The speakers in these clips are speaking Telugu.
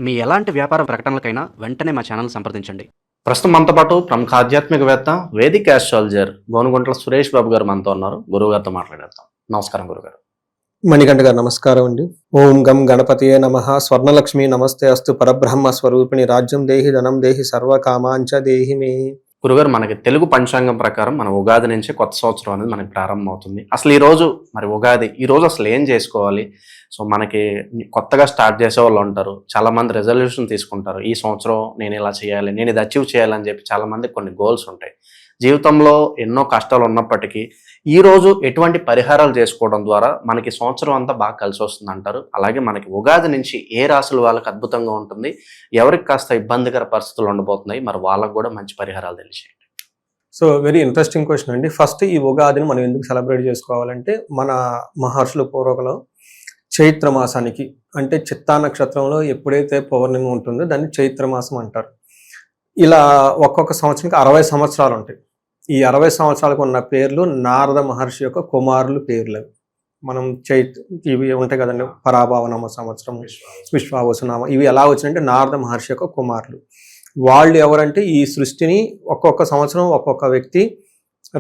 మీ ఎలాంటి వ్యాపార ప్రకటనలకైనా వెంటనే మా ఛానల్ సంప్రదించండి. ప్రస్తుతం మనతో పాటు ప్రముఖ ఆధ్యాత్మికవేత్త వేదిక్ ఆస్ట్రాలజర్ గోనుగుంట్ల సురేష్ బాబు గారు మనతో ఉన్నారు. గురువు గారితో మాట్లాడేద్దాం. నమస్కారం గురుగారు. మణికంఠ గారు నమస్కారం అండి. ఓం గం గణపతియే నమః. స్వర్ణలక్ష్మి నమస్తే అస్తు. పరబ్రహ్మ స్వరూపిణి రాజ్యం దేహి ధనం దేహి సర్వకామాంచ దేహి మే. గురుగారు, మనకి తెలుగు పంచాంగం ప్రకారం మన ఉగాది నుంచి కొత్త సంవత్సరం అనేది మనకి ప్రారంభం అవుతుంది. అసలు ఈ రోజు మరి ఉగాది, ఈ రోజు అసలు ఏం చేసుకోవాలి? సో మనకి కొత్తగా స్టార్ట్ చేసే వాళ్ళు ఉంటారు, చాలా మంది రెజల్యూషన్ తీసుకుంటారు. ఈ సంవత్సరం నేను ఇలా చేయాలి, నేను ఇది అచీవ్ చేయాలని చెప్పి చాలా మందికి కొన్ని గోల్స్ ఉంటాయి. జీవితంలో ఎన్నో కష్టాలు ఉన్నప్పటికీ ఈ రోజు ఎటువంటి పరిహారాలు చేసుకోవడం ద్వారా మనకి సంవత్సరం అంతా బాగా కలిసి వస్తుంది అంటారు. అలాగే మనకి ఉగాది నుంచి ఏ రాశుల వాళ్ళకి అద్భుతంగా ఉంటుంది, ఎవరికి కాస్త ఇబ్బందికర పరిస్థితులు ఉండబోతున్నాయి, మరి వాళ్ళకు కూడా మంచి పరిహారాలు తెలియజేయండి. సో వెరీ ఇంట్రెస్టింగ్ క్వశ్చన్ అండి. ఫస్ట్ ఈ ఉగాదిని మనం ఎందుకు సెలబ్రేట్ చేసుకోవాలంటే, మన మహర్షుల పూర్వకలో చైత్ర మాసానికి, అంటే చిత్తా నక్షత్రంలో ఎప్పుడైతే పౌర్ణమి ఉంటుందో దాన్ని చైత్రమాసం అంటారు. ఇలా ఒక్కొక్క సంవత్సరానికి 60 సంవత్సరాలు ఉంటాయి. ఈ 60 సంవత్సరాలకు ఉన్న పేర్లు నారద మహర్షి యొక్క కుమారులు పేర్లు. మనం ఇవి ఉంటాయి కదండి, పరాభావనామ సంవత్సరం, విశ్వావసునామ, ఇవి ఎలా వచ్చినాయంటే నారద మహర్షి యొక్క కుమారులు. వాళ్ళు ఎవరంటే ఈ సృష్టిని ఒక్కొక్క సంవత్సరం ఒక్కొక్క వ్యక్తి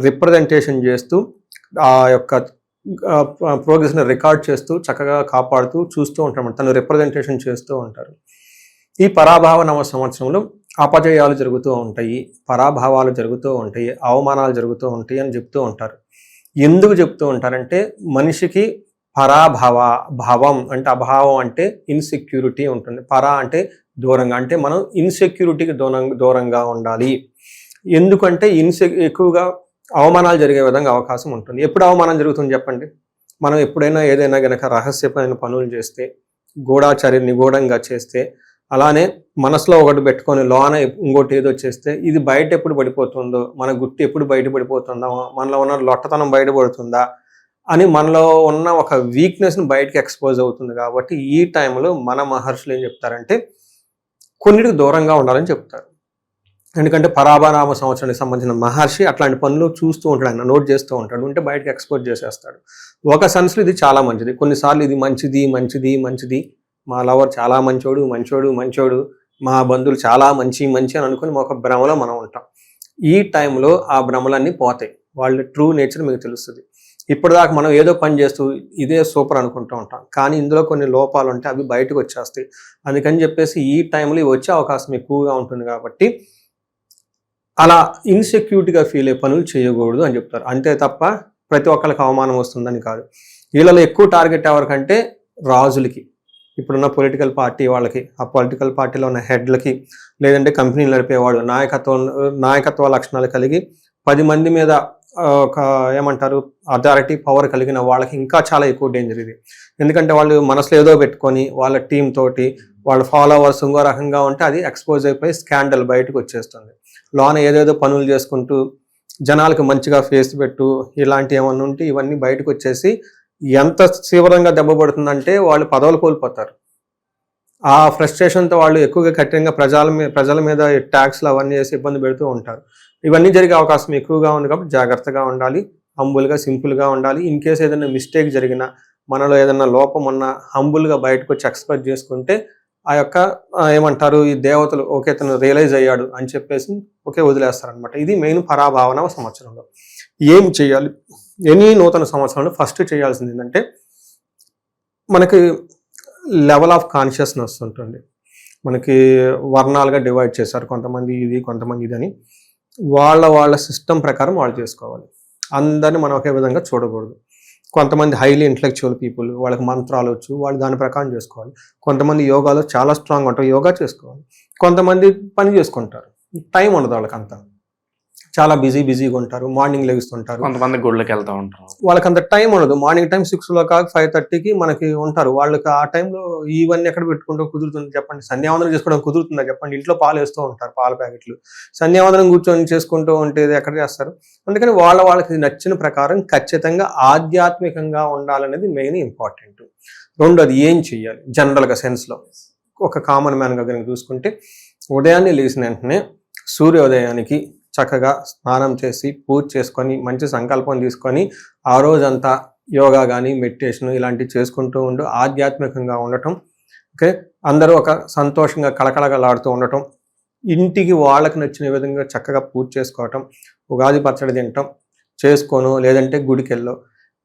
రిప్రజెంటేషన్ చేస్తూ ఆ యొక్క ప్రోగ్రెస్ని రికార్డ్ చేస్తూ చక్కగా కాపాడుతూ చూస్తూ ఉంటారు. తను రిప్రజెంటేషన్ చేస్తూ ఉంటారు. ఈ పరాభావనామ సంవత్సరంలో అపజయాలు జరుగుతూ ఉంటాయి, పరాభావాలు జరుగుతూ ఉంటాయి, అవమానాలు జరుగుతూ ఉంటాయి అని చెప్తూ ఉంటారు. ఎందుకు చెప్తూ ఉంటారంటే, మనిషికి భావం అంటే అభావం అంటే ఇన్సెక్యూరిటీ ఉంటుంది. అంటే దూరంగా, అంటే మనం ఇన్సెక్యూరిటీకి దూరంగా ఉండాలి. ఎందుకంటే ఎక్కువగా అవమానాలు జరిగే విధంగా అవకాశం ఉంటుంది. ఎప్పుడు అవమానం జరుగుతుంది చెప్పండి? మనం ఎప్పుడైనా ఏదైనా గనక రహస్యమైన పనులు చేస్తే, నిగూఢంగా చేస్తే, అలానే మనసులో ఒకటి పెట్టుకొని లోన ఇంకోటి ఏదో చేస్తే, ఇది బయట ఎప్పుడు పడిపోతుందో, మన గుట్టు ఎప్పుడు బయటపడిపోతుందా, మనలో ఉన్న లొట్టతనం బయటపడుతుందా అని మనలో ఉన్న ఒక వీక్నెస్ని బయటకి ఎక్స్పోజ్ అవుతుంది. కాబట్టి ఈ టైంలో మన మహర్షులు ఏం చెప్తారంటే, కొన్నిటికి దూరంగా ఉండాలని చెప్తారు. ఎందుకంటే పరాభానామ సంవత్సరానికి సంబంధించిన మహర్షి అట్లాంటి పనులు చూస్తూ ఉంటాడు, ఆయన నోట్ చేస్తూ ఉంటాడు, ఉంటే బయటకు ఎక్స్పోజ్ చేసేస్తాడు. ఒక సెన్స్లో ఇది చాలా మంచిది. కొన్నిసార్లు ఇది మంచిది, మా లవర్ చాలా మంచోడు, మా బంధువులు చాలా మంచి అని అనుకుని ఒక భ్రమలో మనం ఉంటాం. ఈ టైంలో ఆ భ్రమలన్నీ పోతాయి, వాళ్ళ ట్రూ నేచర్ మీకు తెలుస్తుంది. ఇప్పటిదాకా మనం ఏదో పని చేస్తూ ఇదే సూపర్ అనుకుంటూ ఉంటాం, కానీ ఇందులో కొన్ని లోపాలు ఉంటే అవి బయటకు వచ్చేస్తాయి. అందుకని చెప్పేసి ఈ టైంలో ఇవి వచ్చే అవకాశం ఎక్కువగా ఉంటుంది. కాబట్టి అలా ఇన్సెక్యూరిటీగా ఫీల్ అయ్యే పనులు చేయకూడదు అని చెప్తారు. అంతే తప్ప ప్రతి ఒక్కరికి అవమానం వస్తుందని కాదు. వీళ్ళలో ఎక్కువ టార్గెట్ ఎవరికంటే రాజులకి, ఇప్పుడున్న పొలిటికల్ పార్టీ వాళ్ళకి, ఆ పొలిటికల్ పార్టీలో ఉన్న హెడ్లకి, లేదంటే కంపెనీలు నడిపేవాడు, నాయకత్వ లక్షణాలు కలిగి 10 మంది మీద ఒక ఏమంటారు అథారిటీ పవర్ కలిగిన వాళ్ళకి ఇంకా చాలా ఎక్కువ డేంజర్ ఇది. ఎందుకంటే వాళ్ళు మనసులో ఏదో పెట్టుకొని వాళ్ళ టీం తోటి వాళ్ళ ఫాలోవర్స్ ఇంకో రకంగా ఉంటే అది ఎక్స్పోజ్ అయిపోయి స్కాండల్ బయటకు వచ్చేస్తుంది. లోన ఏదేదో పనులు చేసుకుంటూ జనాలకు మంచిగా ఫేస్ పెట్టు ఇలాంటి ఏమన్నా ఉంటే ఇవన్నీ బయటకు వచ్చేసి ఎంత తీవ్రంగా దెబ్బ పడుతుందంటే వాళ్ళు పదవులు కోల్పోతారు. ఆ ఫ్రస్ట్రేషన్తో వాళ్ళు ఎక్కువగా కఠినంగా ప్రజల మీద ట్యాక్స్లు అవన్నీ వేసి ఇబ్బంది పెడుతూ ఉంటారు. ఇవన్నీ జరిగే అవకాశం ఎక్కువగా ఉంది. కాబట్టి జాగ్రత్తగా ఉండాలి, హంబుల్గా సింపుల్గా ఉండాలి. ఇన్ కేసు ఏదైనా మిస్టేక్ జరిగినా, మనలో ఏదైనా లోపం ఉన్నా హంబుల్గా బయటకు వచ్చి ఎక్స్ప్రెస్ చేసుకుంటే ఆ యొక్క ఏమంటారు ఈ దేవతలు ఓకే తను రియలైజ్ అయ్యాడు అని చెప్పేసి ఓకే వదిలేస్తారనమాట. ఇది మెయిన్ పరాభావన సంవత్సరంలో ఏం చేయాలి. ఎనీ నూతన సంవత్సరంలో ఫస్ట్ చేయాల్సింది ఏంటంటే, మనకి లెవెల్ ఆఫ్ కాన్షియస్నెస్ ఉంటుంది. మనకి వర్ణాలుగా డివైడ్ చేశారు, కొంతమంది ఇది కొంతమంది ఇది అని. వాళ్ళ సిస్టమ్ ప్రకారం వాళ్ళు చేసుకోవాలి. అందరినీ మనం ఒకే విధంగా చూడకూడదు. కొంతమంది హైలీ ఇంటలెక్చువల్ పీపుల్, వాళ్ళకి మంత్రాలు వచ్చు, వాళ్ళు దాని ప్రకారం చేసుకోవాలి. కొంతమంది యోగాలో చాలా స్ట్రాంగ్ ఉంటారు, యోగా చేసుకోవాలి. కొంతమంది పని చేసుకుంటారు, టైం ఉండదు వాళ్ళకి, అంతా చాలా బిజీగా ఉంటారు, మార్నింగ్ లెగుస్తుంటారు. కొంతమంది గుళ్ళకి వెళ్తూ ఉంటారు, వాళ్ళకి అంత టైం ఉండదు. మార్నింగ్ టైం 6 o'clock 5:30కి మనకి ఉంటారు. వాళ్ళకి ఆ టైంలో ఇవన్నీ ఎక్కడ పెట్టుకుంటూ కుదురుతుంది చెప్పండి? సంధ్యావందనం చేసుకోవడం కుదురుతుందా చెప్పండి? ఇంట్లో పాలు వేస్తూ ఉంటారు, పాల ప్యాకెట్లు. సంధ్యావందనం కూర్చొని చేసుకుంటూ ఉంటే ఎక్కడ చేస్తారు? అందుకని వాళ్ళకి నచ్చిన ప్రకారం ఖచ్చితంగా ఆధ్యాత్మికంగా ఉండాలనేది మెయిన్ ఇంపార్టెంట్. రెండోది ఏం చెయ్యాలి జనరల్గా సెన్స్లో, ఒక కామన్ మ్యాన్గా కనుక చూసుకుంటే, ఉదయాన్నే లేచిన వెంటనే సూర్యోదయానికి చక్కగా స్నానం చేసి పూజ చేసుకొని మంచి సంకల్పం తీసుకొని ఆ రోజంతా యోగా కానీ మెడిటేషన్ ఇలాంటివి చేసుకుంటూ ఆధ్యాత్మికంగా ఉండటం ఓకే, అందరూ ఒక సంతోషంగా కళకళలాడుతూ ఉండటం, ఇంటికి వాళ్ళకి నచ్చిన విధంగా చక్కగా పూజ చేసుకోవటం, ఉగాది పచ్చడి తినటం చేసుకోను, లేదంటే గుడికి వెళ్ళో,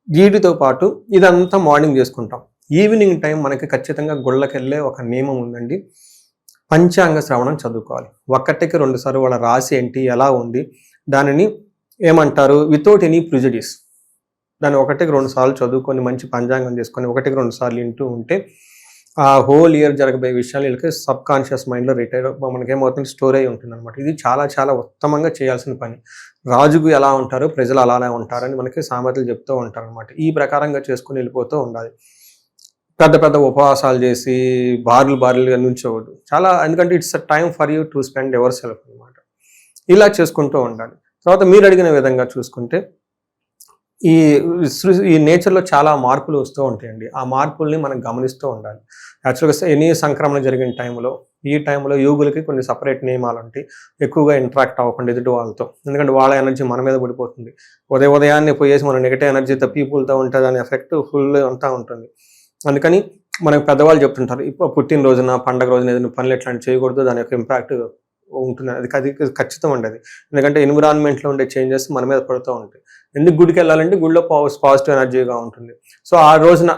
వీటితో పాటు ఇదంతా మార్నింగ్ చేసుకుంటాం. ఈవినింగ్ టైం మనకి ఖచ్చితంగా గుళ్ళకి వెళ్ళే ఒక నియమం ఉందండి. పంచాంగ శ్రవణం చదువుకోవాలి. ఒక్కటికి 2 సార్లు వాళ్ళ రాశి ఏంటి, ఎలా ఉంది, దానిని ఏమంటారు, వితౌట్ ఎనీ ప్రిజుడిస్ దాన్ని 1కి 2 సార్లు చదువుకొని మంచి పంచాంగం చేసుకొని 1కి 2 సార్లు వింటూ ఉంటే ఆ హోల్ ఇయర్ జరగబోయే విషయాలు వీళ్ళకి సబ్ కాన్షియస్ మైండ్లో మనకేమవుతుంది, స్టోర్ అయి ఉంటుంది అనమాట. ఇది చాలా చాలా ఉత్తమంగా చేయాల్సిన పని. రాజుకు ఎలా ఉంటారో ప్రజలు అలానే ఉంటారని మనకి సామెతలు చెప్తూ ఉంటారు అనమాట. ఈ ప్రకారంగా చేసుకుని వెళ్ళిపోతూ ఉండాలి. పెద్ద పెద్ద ఉపవాసాలు చేసి బారులుగా నుంచోవద్దు చాలా, ఎందుకంటే it's a time for you to spend ever self అనమాట. ఇలా చేసుకుంటూ ఉండాలి. తర్వాత మీరు అడిగిన విధంగా చూసుకుంటే ఈ నేచర్లో చాలా మార్పులు వస్తూ ఉంటాయండి. ఆ మార్పుల్ని మనం గమనిస్తూ ఉండాలి. యాక్చువల్గా ఎనీ సంక్రమణ జరిగిన టైంలో, ఈ టైంలో యోగులకి కొన్ని సపరేట్ నియమాలు ఉంటాయి. ఎక్కువగా ఇంటరాక్ట్ అవ్వకుండా ఎదుటి వాళ్ళతో, ఎందుకంటే వాళ్ళ ఎనర్జీ మన మీద పడిపోతుంది. ఉదయాన్నే పోయేసి మన నెగటివ్ ఎనర్జీతో పీపుల్తో ఉంటే దాని ఎఫెక్ట్ ఫుల్ అంతా ఉంటుంది. అందుకని మనకు పెద్దవాళ్ళు చెప్తుంటారు, ఇప్పుడు పుట్టినరోజున పండగ రోజున ఏదైనా పనులు ఎట్లాంటి చేయకూడదు, దాని యొక్క ఇంపాక్ట్ ఉంటుంది. అది ఖచ్చితం అండి. అది ఎందుకంటే ఎన్విరాన్మెంట్లో ఉండే చేంజెస్ మన మీద పడుతూ ఉంటాయి. ఎందుకు గుడికి వెళ్ళాలంటే గుడిలో పాజిటివ్ ఎనర్జీగా ఉంటుంది. సో ఆ రోజున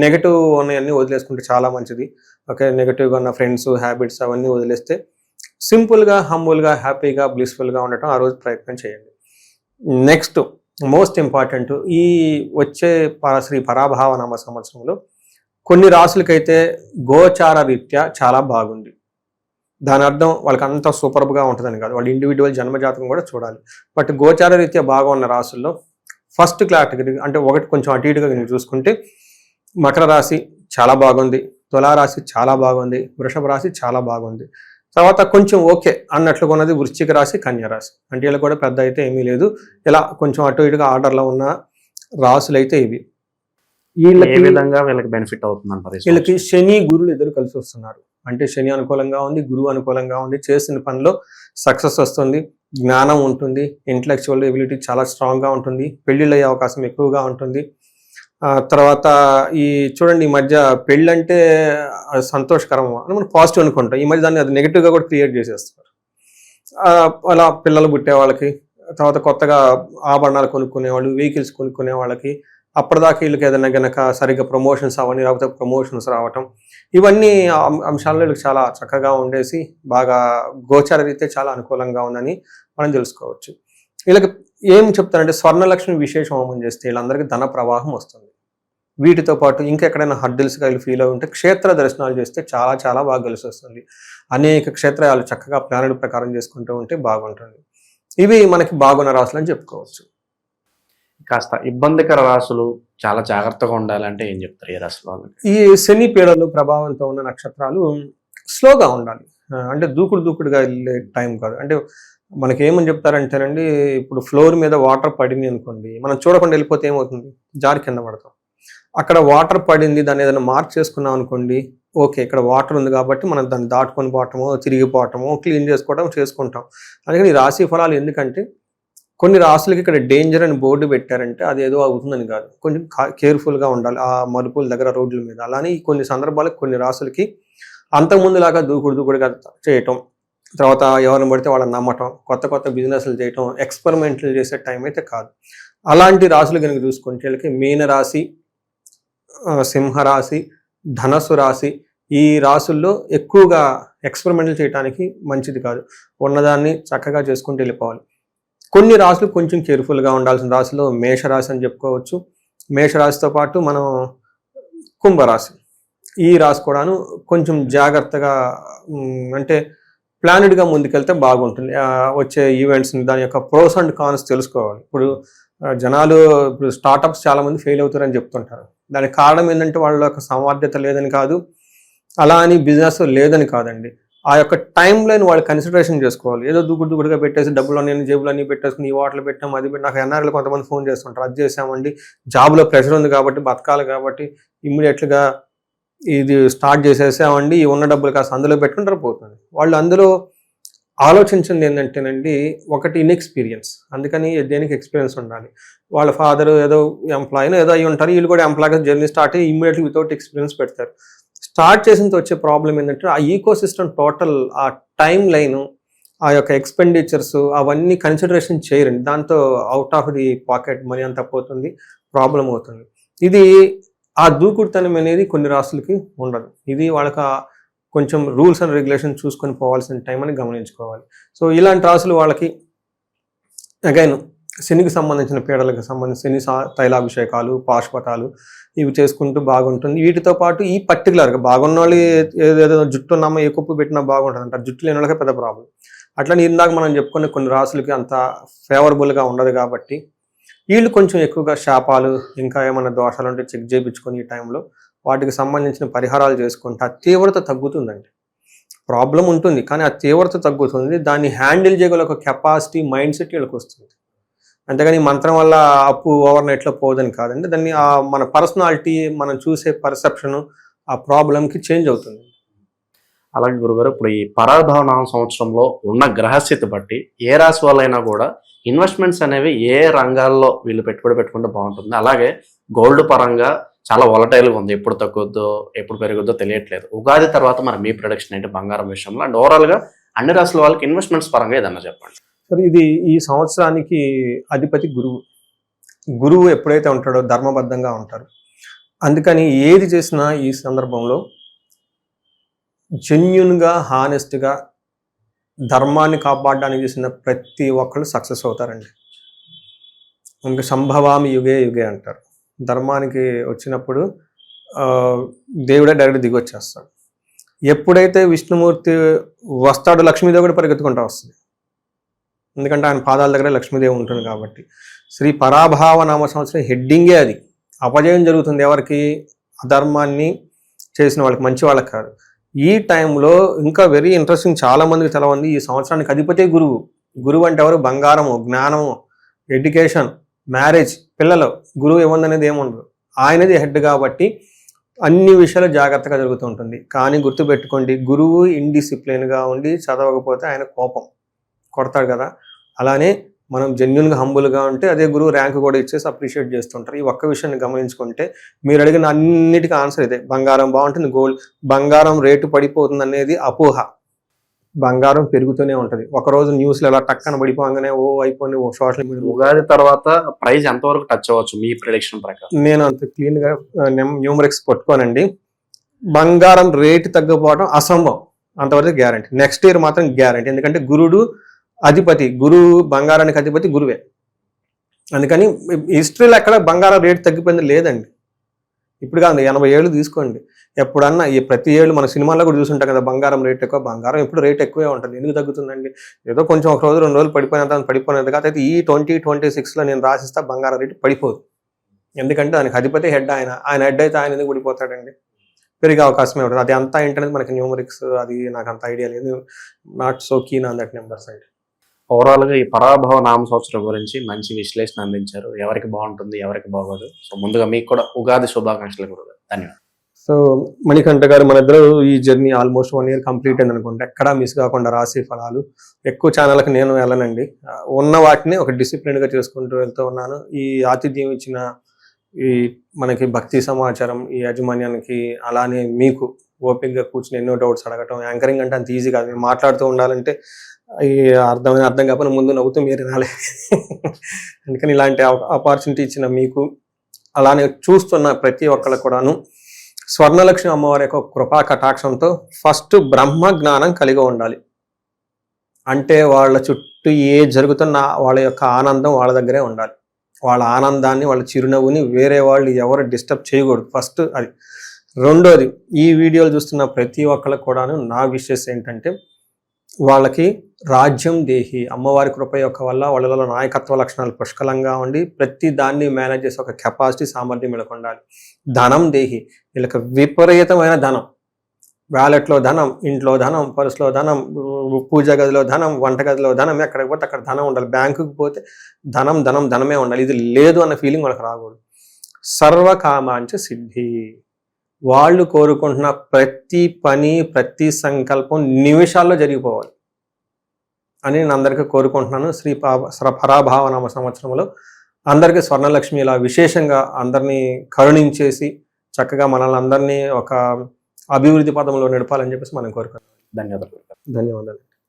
నెగటివ్ ఉన్నవన్నీ వదిలేసుకుంటే చాలా మంచిది. ఓకే, నెగటివ్గా ఉన్న ఫ్రెండ్స్, హ్యాబిట్స్ అవన్నీ వదిలేస్తే సింపుల్గా, హంబుల్గా, హ్యాపీగా, బ్లిస్ఫుల్గా ఉండటం ఆ రోజు ప్రయత్నం చేయండి. నెక్స్ట్ మోస్ట్ ఇంపార్టెంట్, ఈ వచ్చే శ్రీ పరాభావ నామ సంవత్సరంలో కొన్ని రాసులకైతే గోచార రీత్యా చాలా బాగుంది. దాని అర్థం వాళ్ళకి అంత సూపర్గా ఉంటుందని కాదు, వాళ్ళ ఇండివిజువల్ జన్మజాతకం కూడా చూడాలి. బట్ గోచార రీత్యా బాగా ఉన్న రాసుల్లో ఫస్ట్ కేటగిరీ అంటే ఒకటి కొంచెం అటు ఇటుగా నేను చూసుకుంటే మకర రాశి చాలా బాగుంది, తులారాశి చాలా బాగుంది, వృషభ రాశి చాలా బాగుంది. తర్వాత కొంచెం ఓకే అన్నట్లుగా ఉన్నది వృశ్చిక రాశి, కన్యా రాశి. అంటే వీళ్ళకి కూడా పెద్ద అయితే ఏమీ లేదు. ఇలా కొంచెం అటు ఇటుగా ఆర్డర్లో ఉన్న రాసులు అయితే ఇవి. ఏ విధంగా వీళ్ళకి బెనిఫిట్ అవుతుంది? వీళ్ళకి శని గురులు ఇద్దరు కలిసి వస్తున్నారు. అంటే శని అనుకూలంగా ఉంది, గురువు అనుకూలంగా ఉంది. చేసిన పనిలో సక్సెస్ వస్తుంది, జ్ఞానం ఉంటుంది, ఇంటలెక్చువల్ ఎబిలిటీ చాలా స్ట్రాంగ్గా ఉంటుంది, పెళ్ళిళ్ళు అయ్యే అవకాశం ఎక్కువగా ఉంటుంది. తర్వాత ఈ చూడండి, ఈ మధ్య పెళ్ళి అంటే సంతోషకరం అని మనం పాజిటివ్ అనుకుంటాం. ఈ మధ్య దాన్ని అది నెగిటివ్గా కూడా క్రియేట్ చేసేస్తున్నారు. అలా పిల్లలు పుట్టే వాళ్ళకి, తర్వాత కొత్తగా ఆభరణాలు కొనుక్కునే వాళ్ళు, వెహికల్స్ కొనుక్కునే వాళ్ళకి, అప్పటిదాకా వీళ్ళకి ఏదైనా కనుక సరిగ్గా ప్రమోషన్స్ అవన్నీ రాకపోతే ప్రమోషన్స్ రావటం, ఇవన్నీ అంశాల్లో వీళ్ళకి చాలా చక్కగా ఉండేసి బాగా గోచార రీతే చాలా అనుకూలంగా ఉందని మనం తెలుసుకోవచ్చు. వీళ్ళకి ఏం చెప్తారంటే స్వర్ణలక్ష్మి విశేష హోమం చేస్తే వీళ్ళందరికీ ధన ప్రవాహం వస్తుంది. వీటితో పాటు ఇంకెక్కడైనా హర్డిల్స్గా వీళ్ళు ఫీల్ అయి ఉంటే క్షేత్ర దర్శనాలు చేస్తే చాలా చాలా బాగా కలిసి వస్తుంది. అనేక క్షేత్రాలు చక్కగా ప్లానెట్ ప్రకారం చేసుకుంటూ ఉంటే బాగుంటుంది. ఇవి మనకి బాగున్న రాసులు అని చెప్పుకోవచ్చు. కాస్త ఇబ్బందికర రాసులు, చాలా జాగ్రత్తగా ఉండాలంటే ఏం చెప్తారు ఈ రాశి వాళ్ళకి? ఈ శని పీడలు ప్రభావంతో ఉన్న నక్షత్రాలు స్లోగా ఉండాలి. అంటే దూకుడుగా వెళ్ళే టైం కాదు. అంటే మనకి ఏమని చెప్తారంటేనండి, ఇప్పుడు ఫ్లోర్ మీద వాటర్ పడింది అనుకోండి, మనం చూడకుండా వెళ్ళిపోతే ఏమవుతుంది, జారి కింద పడతాం. అక్కడ వాటర్ పడింది, దాన్ని ఏదైనా మార్క్ చేసుకున్నాం అనుకోండి, ఓకే ఇక్కడ వాటర్ ఉంది కాబట్టి మనం దాన్ని దాటుకొని పోవటమో, తిరిగిపోవటమో, క్లీన్ చేసుకుంటాం. అందుకని ఈ రాశి ఫలాలు ఎందుకంటే కొన్ని రాసులకి ఇక్కడ డేంజర్ అని బోర్డు పెట్టారంటే అది ఏదో అవుతుందని కాదు, కొంచెం కేర్ఫుల్గా ఉండాలి ఆ మలుపుల దగ్గర, రోడ్ల మీద. అలానే కొన్ని సందర్భాలకు కొన్ని రాసులకి అంతకుముందులాగా దూకుడుగా చేయటం, తర్వాత ఎవరిని పడితే వాళ్ళని నమ్మటం, కొత్త బిజినెస్లు చేయటం, ఎక్స్పెరిమెంట్లు చేసే టైం అయితే కాదు. అలాంటి రాసులు కనుక చూసుకుంటే వీళ్ళకి మీనరాశి, సింహరాశి, ధనస్సు రాశి, ఈ రాసుల్లో ఎక్కువగా ఎక్స్పెరిమెంట్లు చేయడానికి మంచిది కాదు. ఉన్నదాన్ని చక్కగా చేసుకుంటూ వెళ్ళిపోవాలి. కొన్ని రాసులు కొంచెం కేర్ఫుల్గా ఉండాల్సిన రాశిలో మేషరాశి అని చెప్పుకోవచ్చు. మేషరాశితో పాటు మనం కుంభరాశి, ఈ రాశి కూడాను కొంచెం జాగ్రత్తగా అంటే ప్లానెడ్గా ముందుకెళ్తే బాగుంటుంది. వచ్చే ఈవెంట్స్ని, దాని యొక్క ప్రోస్ అండ్ కాన్స్ తెలుసుకోవాలి. ఇప్పుడు జనాలు ఇప్పుడు స్టార్టప్స్ చాలామంది ఫెయిల్ అవుతారని చెప్తుంటారు. దానికి కారణం ఏంటంటే వాళ్ళ యొక్క సామర్థ్యత లేదని కాదు, అలా అని బిజినెస్ లేదని కాదండి. ఆ యొక్క టైం లైన్ వాళ్ళు కన్సిడరేషన్ చేసుకోవాలి. ఏదో దూకుడుగా పెట్టేసి డబ్బులు అన్నీ జేబులు అన్నీ పెట్టేసుకుని ఈ వాటర్లు పెట్టాం, అది పెట్టి, నాకు ఎన్ఆర్ఐలు కొంతమంది ఫోన్ చేస్తుంటారు, అది చేసామండి, జాబ్లో ప్రెషర్ ఉంది కాబట్టి, బతకాలి కాబట్టి ఇమ్మీడియట్గా ఇది స్టార్ట్ చేసేసామండి, ఈ ఉన్న డబ్బులు కాస్త అందులో పెట్టుకుంటారు పోతుంది. వాళ్ళు అందులో ఆలోచించింది ఏంటంటేనండి, ఒకటి ఇన్ఎక్స్పీరియన్స్. అందుకని దేనికి ఎక్స్పీరియన్స్ ఉండాలి. వాళ్ళ ఫాదర్ ఏదో ఎంప్లాయీనో ఏదో అయ్యి ఉంటారు, వీళ్ళు కూడా ఎంప్లాయీగా జర్నీ స్టార్ట్ అయ్యి ఇమ్మీడియట్లీ వితౌట్ ఎక్స్పీరియన్స్ పెడతారు. స్టార్ట్ చేసిన వచ్చే ప్రాబ్లం ఏంటంటే ఆ ఈకో సిస్టమ్ టోటల్ ఆ టైం లైన్ ఆ యొక్క ఎక్స్పెండిచర్స్ అవన్నీ కన్సిడరేషన్ చేయరండి. దాంతో out of the pocket money అంతా పోతుంది, ప్రాబ్లం అవుతుంది. ఇది ఆ దూకుడుతనం అనేది కొన్ని రాష్ట్రాలకి ఉండదు. ఇది వాళ్ళకి కొంచెం రూల్స్ అండ్ రెగ్యులేషన్ చూసుకొని పోవాల్సిన టైం అని గమనించుకోవాలి. సో ఇలాంటి రాసులు వాళ్ళకి అగైన్ శనికి సంబంధించిన పీడలకు సంబంధించి శని తైలాభిషేకాలు, పాశుపతాలు ఇవి చేసుకుంటూ బాగుంటుంది. వీటితో పాటు ఈ పర్టికులర్గా బాగున్న వాళ్ళు ఏదేదో జుట్టు ఉన్నామో ఏ కుప్పు పెట్టినా బాగుంటుంది అంటారు. జుట్టు లేని వాళ్ళకే పెద్ద ప్రాబ్లం. అట్లా ఇందాక మనం చెప్పుకునే కొన్ని రాసులకి అంత ఫేవరబుల్గా ఉండదు కాబట్టి వీళ్ళు కొంచెం ఎక్కువగా శాపాలు ఇంకా ఏమైనా దోషాలు ఉంటే చెక్ చేయించుకొని ఈ టైంలో వాటికి సంబంధించిన పరిహారాలు చేసుకుంటే ఆ తీవ్రత తగ్గుతుందండి. ప్రాబ్లం ఉంటుంది కానీ ఆ తీవ్రత తగ్గుతుంది. దాన్ని హ్యాండిల్ చేయగల ఒక కెపాసిటీ, మైండ్ సెట్ వీళ్ళకి వస్తుంది. అంతేగాని మంత్రం వల్ల అప్పు ఓవర్ నైట్లో పోదని కాదండి. దాన్ని మన పర్సనాలిటీ, మనం చూసే పర్సెప్షన్ ఆ ప్రాబ్లంకి చేంజ్ అవుతుంది. అలాగే గురుగారు, ఇప్పుడు ఈ పరాభవనామ సంవత్సరంలో ఉన్న గ్రహస్థితి బట్టి ఏ రాశి వాళ్ళైనా కూడా ఇన్వెస్ట్మెంట్స్ అనేవి ఏ రంగాల్లో వీళ్ళు పెట్టుబడి పెట్టుకుంటే బాగుంటుంది? అలాగే గోల్డ్ పరంగా చాలా వాలటైల్గా ఉంది, ఎప్పుడు తగ్గుద్దో ఎప్పుడు పెరుగుద్దో తెలియట్లేదు. ఉగాది తర్వాత మరి మీ ప్రొడక్షన్ ఏంటి బంగారం విషయంలో? అండ్ ఓవరాల్గా అన్ని రాశుల వాళ్ళకి ఇన్వెస్ట్మెంట్స్ పరంగా ఏదన్నా చెప్పండి. సరే, ఇది ఈ సంవత్సరానికి అధిపతి గురువు. గురువు ఎప్పుడైతే ఉంటాడో ధర్మబద్ధంగా ఉంటారు. అందుకని ఏది చేసినా ఈ సందర్భంలో జెన్యున్గా, హానెస్ట్గా ధర్మాన్ని కాపాడడానికి చేసిన ప్రతి ఒక్కళ్ళు సక్సెస్ అవుతారండి. ఇంకా సంభవామి యుగే యుగే అంటారు. ధర్మానికి వచ్చినప్పుడు దేవుడే డైరెక్ట్ దిగి వచ్చేస్తాడు. ఎప్పుడైతే విష్ణుమూర్తి వస్తాడో లక్ష్మీదేవి కూడా పరిగెత్తుకుంటూ వస్తుంది. ఎందుకంటే ఆయన పాదాల దగ్గర లక్ష్మీదేవి ఉంటుంది కాబట్టి. శ్రీ పరాభావ నామ సంవత్సరం హెడ్డింగే అది. అపజయం జరుగుతుంది ఎవరికి? అధర్మాన్ని చేసిన వాళ్ళకి, మంచి వాళ్ళకి కాదు. ఈ టైంలో ఇంకా వెరీ ఇంట్రెస్టింగ్, చాలా మందికి తెలవంది, ఈ సంవత్సరానికి అధిపతే గురువు. గురువు అంటే ఎవరు? బంగారము, జ్ఞానము, ఎడ్యుకేషన్, మ్యారేజ్, పిల్లలు. గురువు ఏముందనేది ఏముండదు, ఆయనది హెడ్ కాబట్టి అన్ని విషయాలు జాగ్రత్తగా జరుగుతూ ఉంటుంది. కానీ గుర్తుపెట్టుకోండి, గురువు ఇండిసిప్లిన్గా ఉండి చదవకపోతే ఆయన కోపం కొడతాడు కదా. అలానే మనం జెన్యున్గా హంబుల్గా ఉంటే అదే గురువు ర్యాంక్ కూడా ఇచ్చేసి అప్రిషియేట్ చేస్తుంటారు. ఈ ఒక్క విషయాన్ని గమనించుకుంటే మీరు అడిగిన అన్నిటికీ ఆన్సర్ ఇదే. బంగారం బాగుంటుంది, గోల్డ్, బంగారం రేటు పడిపోతుంది అనేది అపోహ. బంగారం పెరుగుతూనే ఉంటుంది. ఒకరోజు న్యూస్లో ఎలా టక్కన పడిపోగానే అయిపోయి సోషల్ మీడియా. ఉగాది తర్వాత ప్రైస్ ఎంతవరకు టచ్ అవ్వచ్చు మీ ప్రిడిక్షన్ ప్రకారం? నేను అంత క్లీన్గా న్యూమరిక్స్ పట్టుకోనండి. బంగారం రేటు తగ్గిపోవడం అసంభవం, అంతవరకు గ్యారంటీ. నెక్స్ట్ ఇయర్ మాత్రం గ్యారంటీ. ఎందుకంటే గురుడు అధిపతి, గురువు బంగారానికి అధిపతి గురువే. అందుకని హిస్టరీలో ఎక్కడ బంగారం రేటు తగ్గిపోయింది లేదండి. ఇప్పుడు కాదు, 80 ఏళ్ళు తీసుకోండి. ఎప్పుడన్నా ప్రతి ఏళ్ళు మన సినిమాల్లో కూడా చూసుంటాం కదా, బంగారం రేట్ ఎక్కువ. బంగారం ఎప్పుడు రేట్ ఎక్కువే ఉంటుంది. ఎందుకు తగ్గుతుందండి? ఏదో కొంచెం ఒక రోజు 2 రోజులు పడిపోయినంత కాదు. అయితే ఈ 2026లో నేను రాసిస్తా బంగారం రేటు పడిపోదు. ఎందుకంటే దానికి అధిపతి హెడ్ ఆయన హెడ్ అయితే ఆయన ఎందుకు పడిపోతాడండి? పెరిగే అవకాశమే ఉంటుంది. అది అంతా ఏంటనేది మనకి న్యూమరిక్స్ అది నాకు అంత ఐడియా లేదు. Not so keen on that numbers అండి. ఓవరాల్గా ఈ పరాభవ నామ సంవత్సరం గురించి మంచి విశ్లేషణ అందించారు. ఎవరికి బాగుంటుంది, ఎవరికి బాగోదు. సో ముందుగా మీకు కూడా ఉగాది శుభాకాంక్షలు కూడా. ధన్యవాదాలు. సో మణికంఠ గారు, మన ఇద్దరు ఈ జర్నీ ఆల్మోస్ట్ 1 year కంప్లీట్ అయింది అనుకుంటా. ఎక్కడా మిస్ కాకుండా రాశి ఫలాలు ఎక్కువ ఛానళ్ళకి నేను వెళ్ళనండి. ఉన్న వాటిని ఒక డిసిప్లిన్గా చేసుకుంటూ వెళ్తూ ఉన్నాను. ఈ ఆతిథ్యం ఇచ్చిన ఈ మనకి భక్తి సమాచారం ఈ యాజమాన్యానికి, అలానే మీకు ఓపికగా కూర్చుని ఎన్నో డౌట్స్ అడగటం. యాంకరింగ్ అంటే అంత ఈజీ కాదు. మీరు మాట్లాడుతూ ఉండాలంటే ఈ అర్థం కాకపోయినా ముందు నవ్వుతూ మీరు వినాలి. అందుకని ఇలాంటి ఆపర్చునిటీ ఇచ్చిన మీకు, అలానే చూస్తున్న ప్రతి ఒక్కరికి కూడాను స్వర్ణలక్ష్మి అమ్మవారి యొక్క కృపా కటాక్షంతో ఫస్ట్ బ్రహ్మ జ్ఞానం కలిగి ఉండాలి. అంటే వాళ్ళ చుట్టూ ఏ జరుగుతున్నా వాళ్ళ యొక్క ఆనందం వాళ్ళ దగ్గరే ఉండాలి. వాళ్ళ ఆనందాన్ని, వాళ్ళ చిరునవ్వుని వేరే వాళ్ళు ఎవరు డిస్టర్బ్ చేయకూడదు. ఫస్ట్ అది. రెండోది, ఈ వీడియోలు చూస్తున్న ప్రతి ఒక్కరికి కూడాను నా విషెస్ ఏంటంటే, వాళ్ళకి రాజ్యం దేహి అమ్మవారి కృప యొక్క వల్ల వాళ్ళలో నాయకత్వ లక్షణాలు పుష్కలంగా ఉండి ప్రతి దాన్ని మేనేజ్ చేసే ఒక కెపాసిటీ, సామర్థ్యం వీళ్ళకి ఉండాలి. ధనం దేహి, వీళ్ళకి విపరీతమైన ధనం, వ్యాలెట్లో ధనం, ఇంట్లో ధనం, పర్సులో ధనం, పూజ గదిలో ధనం, వంటగదిలో ధనం, ఎక్కడికి పోతే అక్కడ ధనం ఉండాలి. బ్యాంకుకి పోతే ధనమే ఉండాలి. ఇది లేదు అన్న ఫీలింగ్ వాళ్ళకి రాకూడదు. సర్వకామాంచ సిద్ధి, వాళ్ళు కోరుకుంటున్న ప్రతి పని, ప్రతి సంకల్పం నిమిషాల్లో జరిగిపోవాలి అని నేను అందరికీ కోరుకుంటున్నాను. శ్రీ పరాభావ నామ సంవత్సరంలో అందరికీ స్వర్ణలక్ష్మి ఇలా విశేషంగా అందరినీ కరుణించేసి చక్కగా మనల్ని అందరినీ ఒక అభివృద్ధి పదంలో నడపాలని చెప్పేసి మనం కోరుకుంటాం. ధన్యవాదాలు. ధన్యవాదాలు.